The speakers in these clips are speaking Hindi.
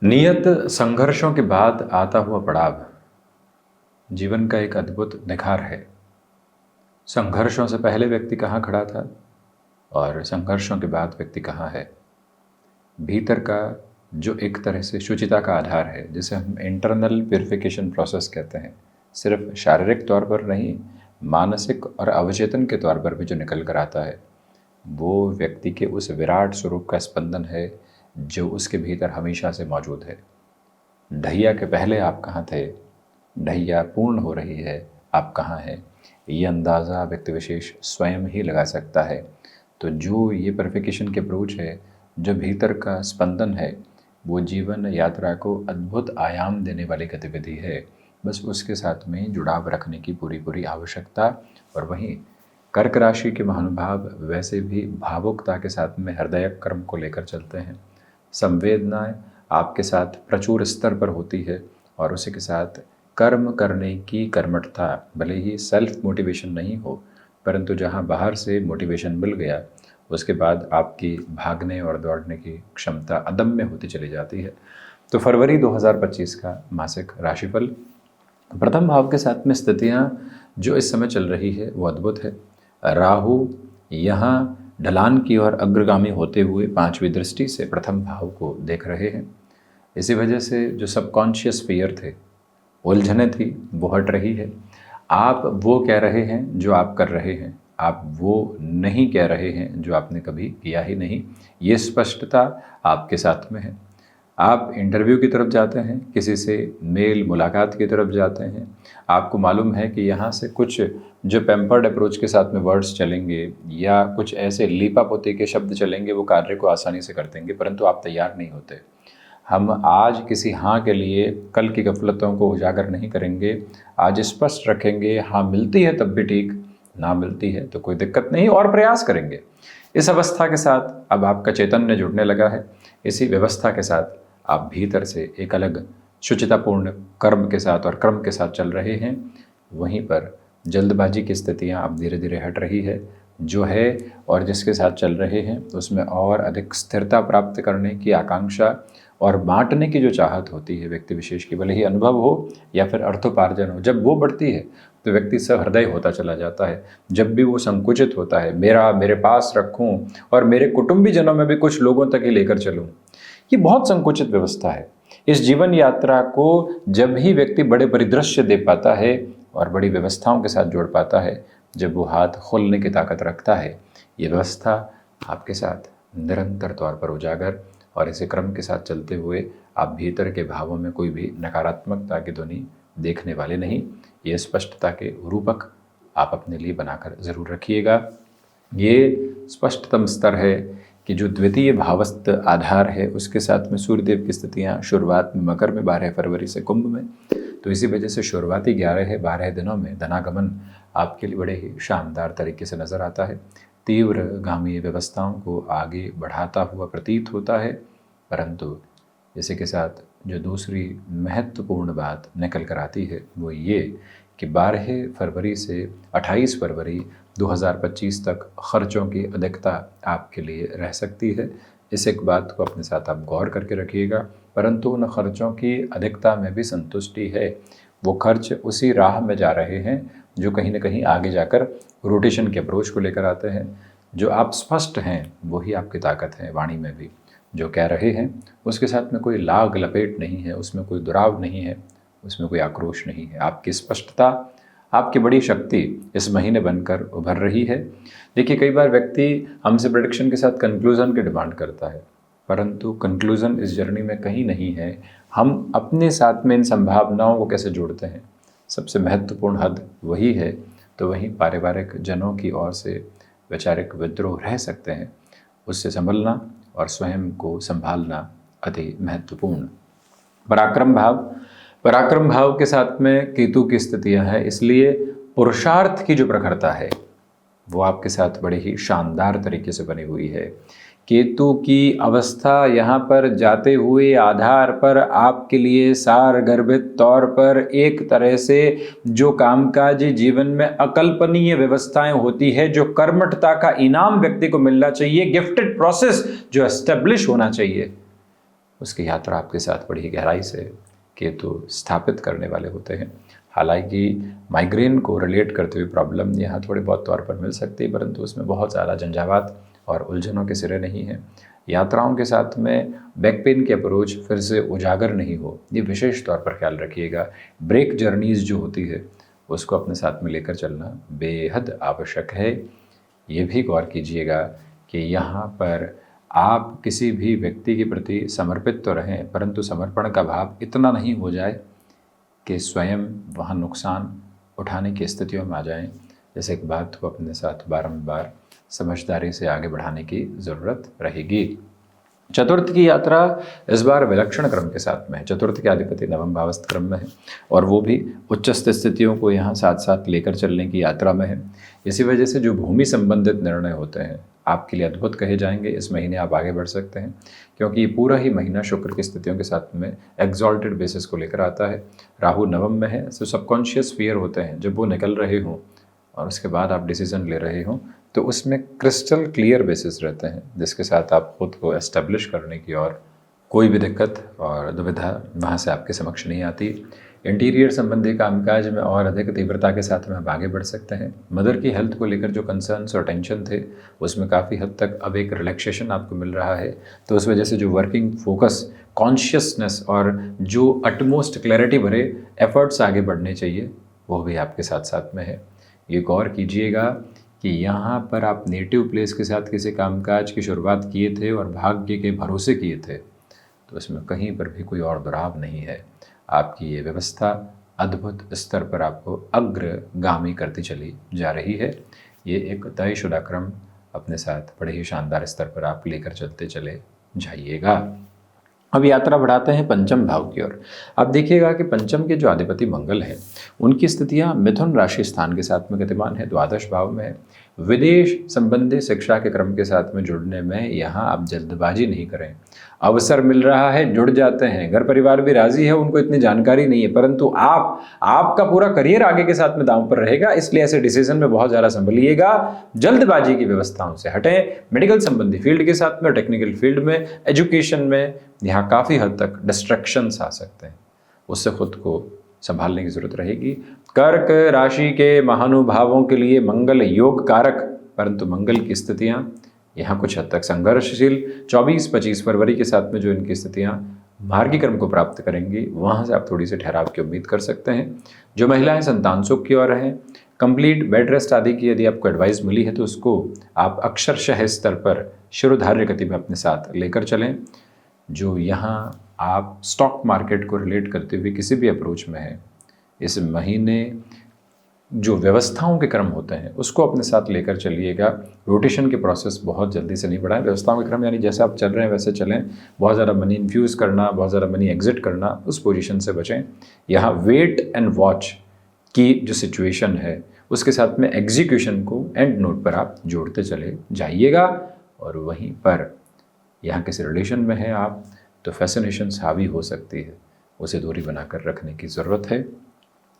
नियत संघर्षों के बाद आता हुआ पड़ाव जीवन का एक अद्भुत निखार है। संघर्षों से पहले व्यक्ति कहाँ खड़ा था और संघर्षों के बाद व्यक्ति कहाँ है। भीतर का जो एक तरह से शुचिता का आधार है, जिसे हम इंटरनल प्यूरिफिकेशन प्रोसेस कहते हैं, सिर्फ शारीरिक तौर पर नहीं, मानसिक और अवचेतन के तौर पर भी जो निकल कर आता है, वो व्यक्ति के उस विराट स्वरूप का स्पंदन है जो उसके भीतर हमेशा से मौजूद है। ढैया के पहले आप कहाँ थे, ढैया पूर्ण हो रही है, आप कहाँ हैं, ये अंदाज़ा व्यक्ति विशेष स्वयं ही लगा सकता है। तो जो ये प्यूरिफिकेशन की अप्रोच है, जो भीतर का स्पंदन है, वो जीवन यात्रा को अद्भुत आयाम देने वाली गतिविधि है। बस उसके साथ में जुड़ाव रखने की पूरी पूरी आवश्यकता। और वहीं कर्क राशि के महानुभाव वैसे भी भावुकता के साथ में हृदय कर्म को लेकर चलते हैं। संवेदनाएं आपके साथ प्रचुर स्तर पर होती है और उसी के साथ कर्म करने की कर्मठता, भले ही सेल्फ मोटिवेशन नहीं हो, परंतु जहां बाहर से मोटिवेशन मिल गया, उसके बाद आपकी भागने और दौड़ने की क्षमता अदम्य होती चली जाती है। तो फरवरी 2025 का मासिक राशिफल, प्रथम भाव के साथ में स्थितियां जो इस समय चल रही है वो अद्भुत है। राहु यहाँ ढलान की ओर अग्रगामी होते हुए पांचवी दृष्टि से प्रथम भाव को देख रहे हैं। इसी वजह से जो सबकॉन्शियस फियर थे, उलझने थी, वो हट रही है। आप वो कह रहे हैं जो आप कर रहे हैं, आप वो नहीं कह रहे हैं जो आपने कभी किया ही नहीं। ये स्पष्टता आपके साथ में है। आप इंटरव्यू की तरफ जाते हैं, किसी से मेल मुलाकात की तरफ जाते हैं, आपको मालूम है कि यहाँ से कुछ जो पैम्पर्ड अप्रोच के साथ में वर्ड्स चलेंगे या कुछ ऐसे लीपा पोती के शब्द चलेंगे, वो कार्य को आसानी से कर देंगे, परंतु आप तैयार नहीं होते। हम आज किसी हाँ के लिए कल की गफलतों को उजागर नहीं करेंगे। आज स्पष्ट रखेंगे, हाँ मिलती है तब भी ठीक, ना मिलती है तो कोई दिक्कत नहीं, और प्रयास करेंगे। इस अवस्था के साथ अब आपका चैतन्य जुड़ने लगा है। इसी व्यवस्था के साथ आप भीतर से एक अलग शुचितापूर्ण कर्म के साथ और क्रम के साथ चल रहे हैं। वहीं पर जल्दबाजी की स्थितियां अब धीरे धीरे हट रही है जो है, और जिसके साथ चल रहे हैं उसमें और अधिक स्थिरता प्राप्त करने की आकांक्षा और बांटने की जो चाहत होती है व्यक्ति विशेष की, भले ही अनुभव हो या फिर अर्थोपार्जन हो, जब वो बढ़ती है तो व्यक्ति सहृदय होता चला जाता है। जब भी वो संकुचित होता है, मेरे पास रखूं और मेरे कुटुंबी जनों में भी कुछ लोगों तक ही लेकर चलूं, ये बहुत संकुचित व्यवस्था है। इस जीवन यात्रा को जब ही व्यक्ति बड़े परिदृश्य दे पाता है और बड़ी व्यवस्थाओं के साथ जोड़ पाता है, जब वो हाथ खोलने की ताकत रखता है, ये व्यवस्था आपके साथ निरंतर तौर पर उजागर, और इसी क्रम के साथ चलते हुए आप भीतर के भावों में कोई भी नकारात्मकता की ध्वनि देखने वाले नहीं। ये स्पष्टता के रूपक आप अपने लिए बनाकर ज़रूर रखिएगा। ये स्पष्टतम स्तर है कि जो द्वितीय भावस्थ आधार है, उसके साथ में सूर्यदेव की स्थितियाँ शुरुआत में मकर में, 12 फरवरी से कुंभ में, तो इसी वजह से शुरुआती 12 दिनों में धनागमन आपके लिए बड़े ही शानदार तरीके से नज़र आता है। तीव्रगामी व्यवस्थाओं को आगे बढ़ाता हुआ प्रतीत होता है, परंतु इसी के साथ जो दूसरी महत्वपूर्ण बात निकल कर आती है वो ये कि 12 फरवरी से 28 फरवरी 2025 तक खर्चों की अधिकता आपके लिए रह सकती है। इस एक बात को अपने साथ आप गौर करके रखिएगा, परंतु उन खर्चों की अधिकता में भी संतुष्टि है। वो खर्च उसी राह में जा रहे हैं जो कहीं ना कहीं आगे जाकर रोटेशन के अप्रोच को लेकर आते हैं। जो आप स्पष्ट हैं वही आपकी ताकत है। वाणी में भी जो कह रहे हैं उसके साथ में कोई लाग लपेट नहीं है, उसमें कोई दुराव नहीं है, उसमें कोई आक्रोश नहीं है। आपकी स्पष्टता, आपकी बड़ी शक्ति इस महीने बनकर उभर रही है। देखिए, कई बार व्यक्ति हमसे प्रेडिक्शन के साथ कंक्लूज़न की डिमांड करता है, परंतु कंक्लूज़न इस जर्नी में कहीं नहीं है। हम अपने साथ में इन संभावनाओं को कैसे जोड़ते हैं, सबसे महत्वपूर्ण हद वही है। तो वहीं पारिवारिक जनों की ओर से वैचारिक विद्रोह रह सकते हैं, उससे संभलना और स्वयं को संभालना अति महत्वपूर्ण। पराक्रम भाव के साथ में केतु की स्थितियां हैं, इसलिए पुरुषार्थ की जो प्रखरता है वो आपके साथ बड़े ही शानदार तरीके से बनी हुई है। केतु की अवस्था यहाँ पर जाते हुए आधार पर आपके लिए सारगर्भित तौर पर एक तरह से जो कामकाजी जीवन में अकल्पनीय व्यवस्थाएं होती है, जो कर्मठता का इनाम व्यक्ति को मिलना चाहिए, गिफ्टेड प्रोसेस जो एस्टेब्लिश होना चाहिए, उसकी यात्रा आपके साथ बड़ी गहराई से केतु स्थापित करने वाले होते हैं। हालांकि माइग्रेन को रिलेट करते हुए प्रॉब्लम यहाँ थोड़ी बहुत तौर पर मिल सकती है, परंतु उसमें बहुत ज़्यादा झंझावात और उलझनों के सिरे नहीं हैं। यात्राओं के साथ में बैक पेन की अप्रोच फिर से उजागर नहीं हो, ये विशेष तौर पर ख्याल रखिएगा। ब्रेक जर्नीज़ जो होती है उसको अपने साथ में लेकर चलना बेहद आवश्यक है। ये भी गौर कीजिएगा कि यहाँ पर आप किसी भी व्यक्ति के प्रति समर्पित तो रहें, परंतु समर्पण का भाव इतना नहीं हो जाए कि स्वयं वहाँ नुकसान उठाने की स्थितियों में आ जाएं। जैसे एक बात को अपने साथ बारंबार समझदारी से आगे बढ़ाने की ज़रूरत रहेगी। चतुर्थ की यात्रा इस बार विलक्षण क्रम के साथ में है। चतुर्थ के अधिपति नवम भावस्थ क्रम में है और वो भी उच्चस्थ स्थितियों को यहाँ साथ साथ लेकर चलने की यात्रा में है। इसी वजह से जो भूमि संबंधित निर्णय होते हैं आपके लिए अद्भुत कहे जाएंगे। इस महीने आप आगे बढ़ सकते हैं क्योंकि ये पूरा ही महीना शुक्र की स्थितियों के साथ में एग्जॉल्टेड बेसिस को लेकर आता है। राहु नवम में है, तो सबकॉन्शियस फियर होते हैं जब वो निकल रहे हों और उसके बाद आप डिसीजन ले रहे हों, तो उसमें क्रिस्टल क्लियर बेसिस रहते हैं जिसके साथ आप खुद को एस्टेब्लिश करने की और कोई भी दिक्कत और दुविधा वहाँ से आपके समक्ष नहीं आती। इंटीरियर संबंधी कामकाज में और अधिक तीव्रता के साथ में आप आगे बढ़ सकते हैं। मदर की हेल्थ को लेकर जो कंसर्न्स और टेंशन थे उसमें काफ़ी हद तक अब एक रिलैक्सेशन आपको मिल रहा है, तो उस वजह से जो वर्किंग फोकस, कॉन्शियसनेस और जो अटमोस्ट क्लैरिटी भरे एफर्ट्स आगे बढ़ने चाहिए वो भी आपके साथ साथ में है। ये गौर कीजिएगा कि यहाँ पर आप नेटिव प्लेस के साथ किसी कामकाज की शुरुआत किए थे और भाग्य के भरोसे किए थे, तो इसमें कहीं पर भी कोई और दुराव नहीं है। आपकी ये व्यवस्था अद्भुत स्तर पर आपको अग्रगामी करती चली जा रही है। ये एक तयशुदा क्रम अपने साथ बड़े ही शानदार स्तर पर आप लेकर चलते चले जाइएगा। अब यात्रा बढ़ाते हैं पंचम भाव की ओर। आप देखिएगा कि पंचम के जो अधिपति मंगल हैं उनकी स्थितियां मिथुन राशि स्थान के साथ में गतिमान है, द्वादश भाव में है। विदेश संबंधी शिक्षा के क्रम के साथ में जुड़ने में यहाँ आप जल्दबाजी नहीं करें। अवसर मिल रहा है, जुड़ जाते हैं। घर परिवार भी राजी है, उनको इतनी जानकारी नहीं है, परंतु आपका पूरा करियर आगे के साथ में दांव पर रहेगा, इसलिए ऐसे डिसीजन में बहुत ज़्यादा संभलिएगा। जल्दबाजी की व्यवस्थाओं से हटें। मेडिकल संबंधी फील्ड के साथ में, टेक्निकल फील्ड में, एजुकेशन में यहाँ काफ़ी हद तक डिस्ट्रैक्शंस आ सकते हैं, उससे खुद को संभालने की जरूरत रहेगी। कर्क राशि के महानुभावों के लिए मंगल योग कारक, परंतु मंगल की स्थितियां यहाँ कुछ हद तक संघर्षशील 24-25 फरवरी के साथ में जो इनकी स्थितियां मार्गी क्रम को प्राप्त करेंगी, वहाँ से आप थोड़ी सी ठहराव की उम्मीद कर सकते हैं। जो महिलाएं संतान सुख की ओर हैं, कंप्लीट बेड रेस्ट आदि की यदि आपको एडवाइस मिली है तो उसको आप अक्षरशः स्तर पर शिरोधार्य गति में अपने साथ लेकर चलें। जो यहाँ आप स्टॉक मार्केट को रिलेट करते हुए किसी भी अप्रोच में है, इस महीने जो व्यवस्थाओं के क्रम होते हैं उसको अपने साथ लेकर चलिएगा। रोटेशन के प्रोसेस बहुत जल्दी से नहीं बढ़ाएं। व्यवस्थाओं के क्रम यानी जैसे आप चल रहे हैं वैसे चलें। बहुत ज़्यादा मनी इन्फ्यूज़ करना, बहुत ज़्यादा मनी एग्जिट करना, उस पोजीशन से बचें। यहाँ वेट एंड वॉच की जो सिचुएशन है उसके साथ में एग्जीक्यूशन को एंड नोट पर आप जोड़ते चले जाइएगा। और वहीं पर यहाँ किसी रिलेशन में है आप तो फैसिनेशंस हावी हो सकती है, उसे दूरी बनाकर रखने की ज़रूरत है।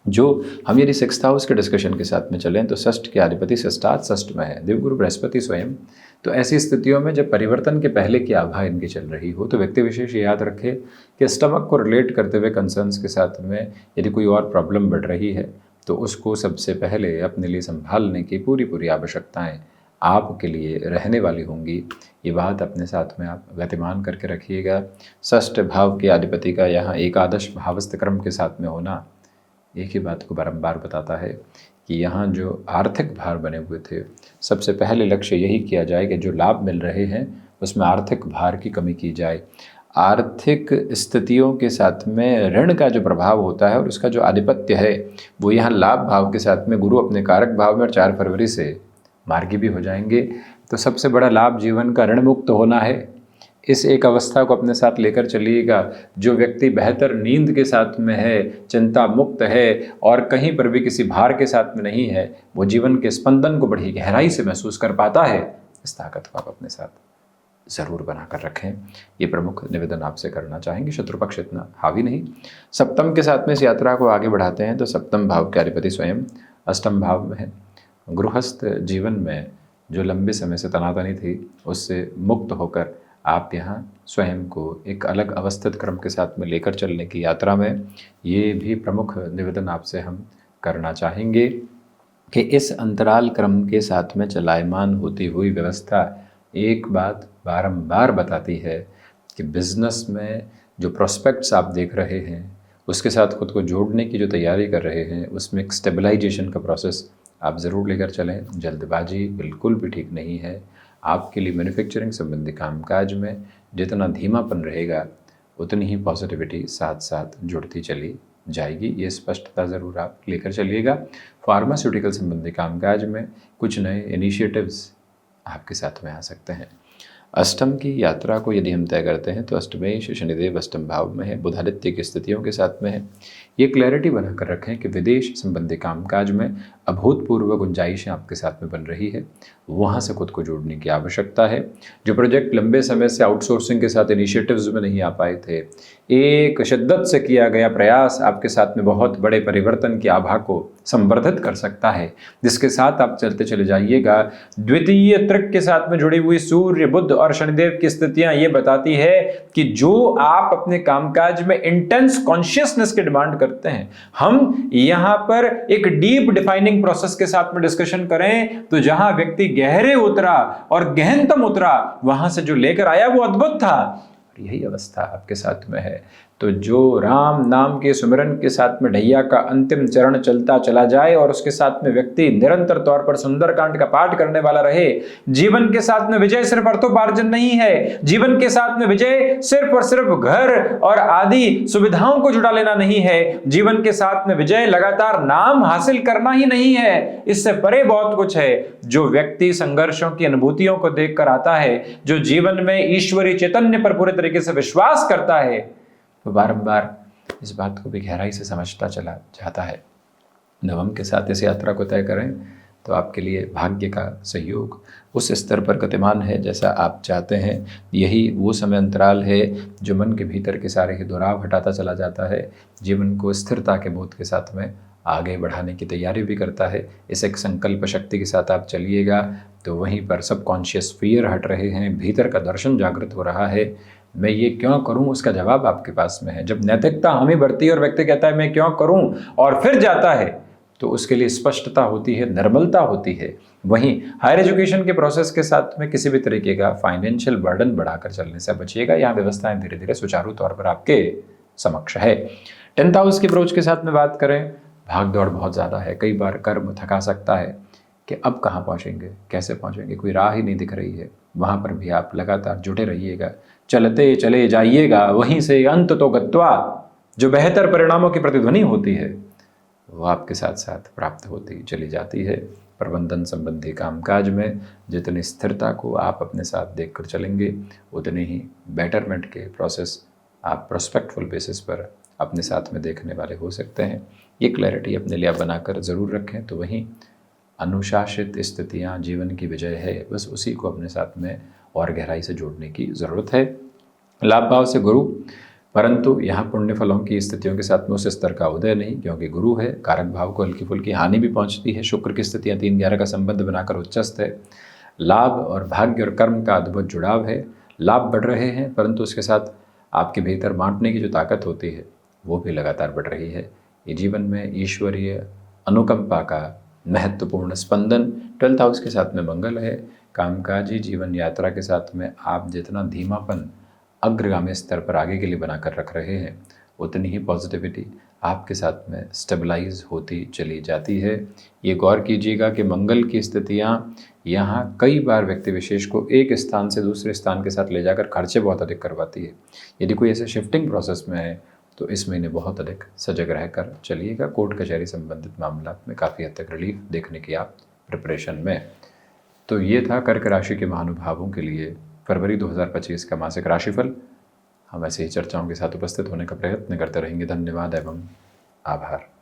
जो हम यदि सिक्स्थ हाउस के डिस्कशन के साथ में चलें तो षष्ठ के अधिपति षष्ठात षष्ठ में है, देवगुरु बृहस्पति स्वयं। तो ऐसी स्थितियों में जब परिवर्तन के पहले की आभा इनकी चल रही हो तो व्यक्ति विशेष ये याद रखे कि स्टमक को रिलेट करते हुए कंसर्न्स के साथ में यदि कोई और प्रॉब्लम बढ़ रही है तो उसको सबसे पहले अपने लिए संभालने की पूरी आवश्यकताएँ आपके लिए रहने वाली होंगी। ये बात अपने साथ में आप गतिमान करके रखिएगा। षष्ठ भाव के अधिपति का यहाँ एकादश भावस्थ क्रम के साथ में होना एक ही बात को बारंबार बताता है कि यहाँ जो आर्थिक भार बने हुए थे, सबसे पहले लक्ष्य यही किया जाए कि जो लाभ मिल रहे हैं उसमें आर्थिक भार की कमी की जाए। आर्थिक स्थितियों के साथ में ऋण का जो प्रभाव होता है और उसका जो आधिपत्य है वो यहाँ लाभ भाव के साथ में गुरु अपने कारक भाव में 4 फरवरी से मार्गी भी हो जाएंगे। तो सबसे बड़ा लाभ जीवन का ऋण मुक्त होना है। इस एक अवस्था को अपने साथ लेकर चलिएगा। जो व्यक्ति बेहतर नींद के साथ में है, चिंता मुक्त है और कहीं पर भी किसी भार के साथ में नहीं है, वो जीवन के स्पंदन को बड़ी गहराई से महसूस कर पाता है। इस ताकत को आप अपने साथ ज़रूर बनाकर रखें। ये प्रमुख निवेदन आपसे करना चाहेंगे। शत्रु पक्ष इतना हावी नहीं। सप्तम के साथ में इस यात्रा को आगे बढ़ाते हैं तो सप्तम भाव के अधिपति स्वयं अष्टम भाव में है। गृहस्थ जीवन में जो लंबे समय से तनातनी थी उससे मुक्त होकर आप यहाँ स्वयं को एक अलग अवस्थित क्रम के साथ में लेकर चलने की यात्रा में ये भी प्रमुख निवेदन आपसे हम करना चाहेंगे कि इस अंतराल क्रम के साथ में चलायमान होती हुई व्यवस्था एक बात बारंबार बताती है कि बिज़नेस में जो प्रोस्पेक्ट्स आप देख रहे हैं उसके साथ खुद को जोड़ने की जो तैयारी कर रहे हैं उसमें एक स्टेबलाइजेशन का प्रोसेस आप ज़रूर लेकर चलें। जल्दबाजी बिल्कुल भी ठीक नहीं है। आपके लिए मैन्युफैक्चरिंग संबंधी कामकाज में जितना धीमापन रहेगा उतनी ही पॉजिटिविटी साथ साथ जुड़ती चली जाएगी। ये स्पष्टता ज़रूर आप लेकर चलिएगा। फार्मास्यूटिकल संबंधी कामकाज में कुछ नए इनिशिएटिव्स आपके साथ में आ सकते हैं। अष्टम की यात्रा को यदि हम तय करते हैं तो अष्टमेश शनिदेव अष्टम भाव में है, बुधादित्य की स्थितियों के साथ में है। ये क्लैरिटी बनाकर रखें कि विदेश संबंधी कामकाज में अभूतपूर्व गुंजाइशें आपके साथ में बन रही है, वहाँ से खुद को जोड़ने की आवश्यकता है। जो प्रोजेक्ट लंबे समय से आउटसोर्सिंग के साथ इनिशिएटिव्स में नहीं आ पाए थे, एक शिद्दत से किया गया प्रयास आपके साथ में बहुत बड़े परिवर्तन की आभा को संवर्धित कर सकता है, जिसके साथ आप चलते चले जाइएगा। द्वितीय त्रिक के साथ में जुड़ी हुई सूर्य बुध और शनिदेव की स्थितियां ये बताती है कि जो आप अपने कामकाज में इंटेंस कॉन्शियसनेस की डिमांड करते हैं, हम यहां पर एक डीप डिफाइनिंग प्रोसेस के साथ में डिस्कशन करें तो जहां व्यक्ति गहरे उतरा और गहनतम उतरा, वहां से जो लेकर आया वो अद्भुत था। यही अवस्था आपके साथ में है। तो जो राम नाम के सुमिरन के साथ में ढैया का अंतिम चरण चलता चला जाए और उसके साथ में व्यक्ति निरंतर तौर पर सुंदरकांड का पाठ करने वाला रहे। जीवन के साथ में विजय सिर्फ अर्थोपार्जन नहीं है, जीवन के साथ में विजय सिर्फ और सिर्फ घर और आदि सुविधाओं को जुड़ा लेना नहीं है। जीवन के साथ में विजय लगातार नाम हासिल करना ही नहीं है, इससे परे बहुत कुछ है। जो व्यक्ति संघर्षों की अनुभूतियों को देखकर आता है, जो जीवन में ईश्वरीय चैतन्य पर पूरे तरीके से विश्वास करता है, वो बारंबार इस बात को भी गहराई से समझता चला जाता है। नवम के साथ इस यात्रा को तय करें तो आपके लिए भाग्य का सहयोग उस स्तर पर गतिमान है जैसा आप चाहते हैं। यही वो समय अंतराल है जो मन के भीतर के सारे ही दुराव हटाता चला जाता है, जीवन को स्थिरता के बोध के साथ में आगे बढ़ाने की तैयारी भी करता है। इस एक संकल्प शक्ति के साथ आप चलिएगा तो वहीं पर सबकॉन्शियस फियर हट रहे हैं, भीतर का दर्शन जागृत हो रहा है। मैं ये क्यों करूं, उसका जवाब आपके पास में है। जब नैतिकता हमें बढ़ती है और व्यक्ति कहता है मैं क्यों करूं और फिर जाता है, तो उसके लिए स्पष्टता होती है, निर्मलता होती है। वहीं हायर एजुकेशन के प्रोसेस के साथ में किसी भी तरीके का फाइनेंशियल बर्डन बढ़ाकर चलने से बचिएगा। यहाँ व्यवस्थाएं धीरे धीरे सुचारू तौर पर आपके समक्ष है। 10th हाउस की अप्रोच के साथ में बात करें, भाग दौड़ बहुत ज़्यादा है। कई बार कर्म थका सकता है कि अब कहाँ पहुँचेंगे, कैसे पहुँचेंगे, कोई राह ही नहीं दिख रही है। वहाँ पर भी आप लगातार जुटे रहिएगा, चलते चले जाइएगा, वहीं से अंत तो गत्वा जो बेहतर परिणामों की प्रतिध्वनि होती है वो आपके साथ साथ प्राप्त होती चली जाती है। प्रबंधन संबंधी कामकाज में जितनी स्थिरता को आप अपने साथ देखकर चलेंगे, उतने ही बेटरमेंट के प्रोसेस आप प्रोस्पेक्टफुल बेसिस पर अपने साथ में देखने वाले हो सकते हैं। ये क्लैरिटी अपने लिए आप बनाकर ज़रूर रखें। तो वहीं अनुशासित स्थितियाँ जीवन की विजय है, बस उसी को अपने साथ में और गहराई से जोड़ने की ज़रूरत है। लाभ भाव से गुरु, परंतु यहाँ पुण्य फलों की स्थितियों के साथ में उस स्तर का उदय नहीं, क्योंकि गुरु है, कारक भाव को हल्की फुल्की हानि भी पहुँचती है। शुक्र की स्थितियाँ 3-11 का संबंध बनाकर उच्चस्थ है। लाभ और भाग्य और कर्म का अद्भुत जुड़ाव है। लाभ बढ़ रहे हैं, परंतु उसके साथ आपके भीतर बांटने की जो ताकत होती है वो भी लगातार बढ़ रही है। ये जीवन में ईश्वरीय अनुकंपा का महत्वपूर्ण स्पंदन। 12th हाउस के साथ में मंगल है। कामकाजी जीवन यात्रा के साथ में आप जितना धीमापन अग्रगामी स्तर पर आगे के लिए बनाकर रख रहे हैं, उतनी ही पॉजिटिविटी आपके साथ में स्टेबलाइज होती चली जाती है। ये गौर कीजिएगा कि मंगल की स्थितियाँ यहाँ कई बार व्यक्ति विशेष को एक स्थान से दूसरे स्थान के साथ ले जाकर खर्चे बहुत अधिक करवाती है। यदि कोई ऐसे शिफ्टिंग प्रोसेस में है तो इस महीने बहुत अधिक सजग रहकर चलिएगा। कोर्ट कचहरी संबंधित मामलों में काफ़ी हद तक रिलीफ देखने की आप प्रिपरेशन में। तो ये था कर्क राशि के महानुभावों के लिए फरवरी 2025 का मासिक राशिफल। हम ऐसे ही चर्चाओं के साथ उपस्थित होने का प्रयत्न करते रहेंगे। धन्यवाद एवं आभार।